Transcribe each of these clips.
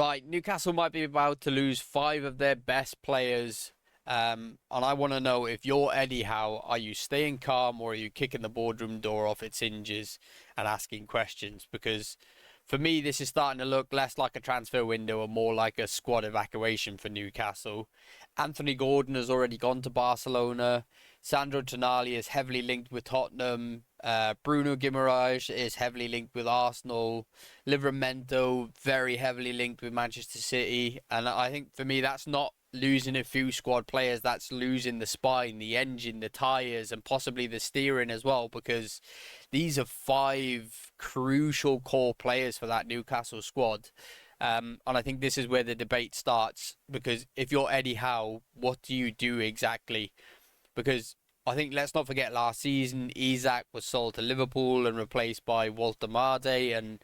Right, Newcastle might be about to lose five of their best players. And I want to know, if you're Eddie Howe, are you staying calm or are you kicking the boardroom door off its hinges and asking questions? Because for me, this is starting to look less like a transfer window and more like a squad evacuation for Newcastle. Anthony Gordon has already gone to Barcelona. Sandro Tonali is heavily linked with Tottenham. Bruno Guimaraes is heavily linked with Arsenal. Livramento very heavily linked with Manchester City. And I think for me, that's not losing a few squad players. That's losing the spine, the engine, the tyres, and possibly the steering as well, because these are five crucial core players for that Newcastle squad. And I think this is where the debate starts, because if you're Eddie Howe, what do you do exactly? Because I think, let's not forget, last season Isak was sold to Liverpool and replaced by Walter Marde, and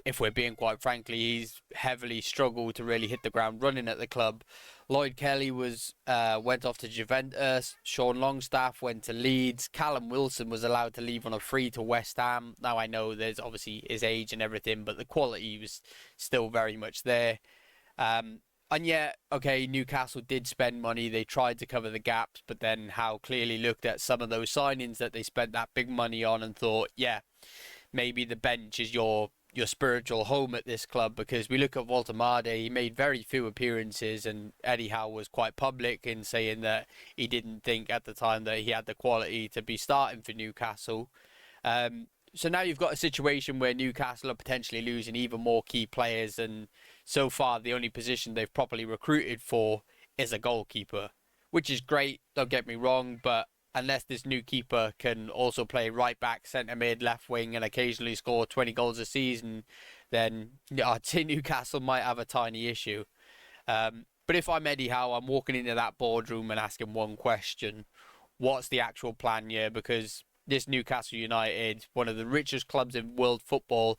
if we're being quite frankly, he's heavily struggled to really hit the ground running at the club. Lloyd Kelly went off to Juventus. Sean Longstaff went to Leeds. Callum Wilson was allowed to leave on a free to West Ham. Now I know there's obviously his age and everything, but the quality was still very much there. And yet, okay, Newcastle did spend money. They tried to cover the gaps, but then Howe clearly looked at some of those signings that they spent that big money on and thought, yeah, maybe the bench is your spiritual home at this club. Because we look at Walter Marde, he made very few appearances, and Eddie Howe was quite public in saying that he didn't think at the time that he had the quality to be starting for Newcastle. So now you've got a situation where Newcastle are potentially losing even more key players, and so far the only position they've properly recruited for is a goalkeeper, which is great, don't get me wrong, but unless this new keeper can also play right back, centre mid, left wing, and occasionally score 20 goals a season, then I'd say Newcastle might have a tiny issue. But if I'm Eddie Howe, I'm walking into that boardroom and asking one question: what's the actual plan here? Because this Newcastle United, one of the richest clubs in world football,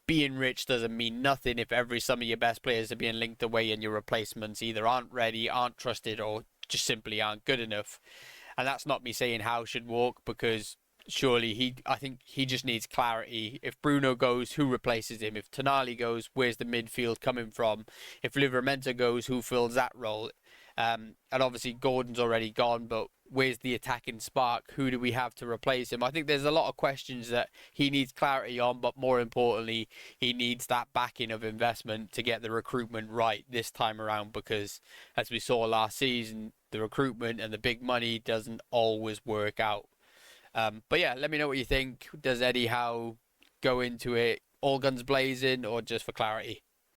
being rich doesn't mean nothing if every some of your best players are being linked away and your replacements either aren't ready, aren't trusted, or just simply aren't good enough. And that's not me saying Howe should walk, because surely I think he just needs clarity. If Bruno goes, who replaces him? If Tonali goes, where's the midfield coming from? If Livramento goes, who fills that role? And obviously Gordon's already gone, but where's the attacking spark? Who do we have to replace him? I think there's a lot of questions that he needs clarity on, but more importantly, he needs that backing of investment to get the recruitment right this time around, because as we saw last season, the recruitment and the big money doesn't always work out. But yeah, let me know what you think. Does Eddie Howe go into it all guns blazing, or just for clarity?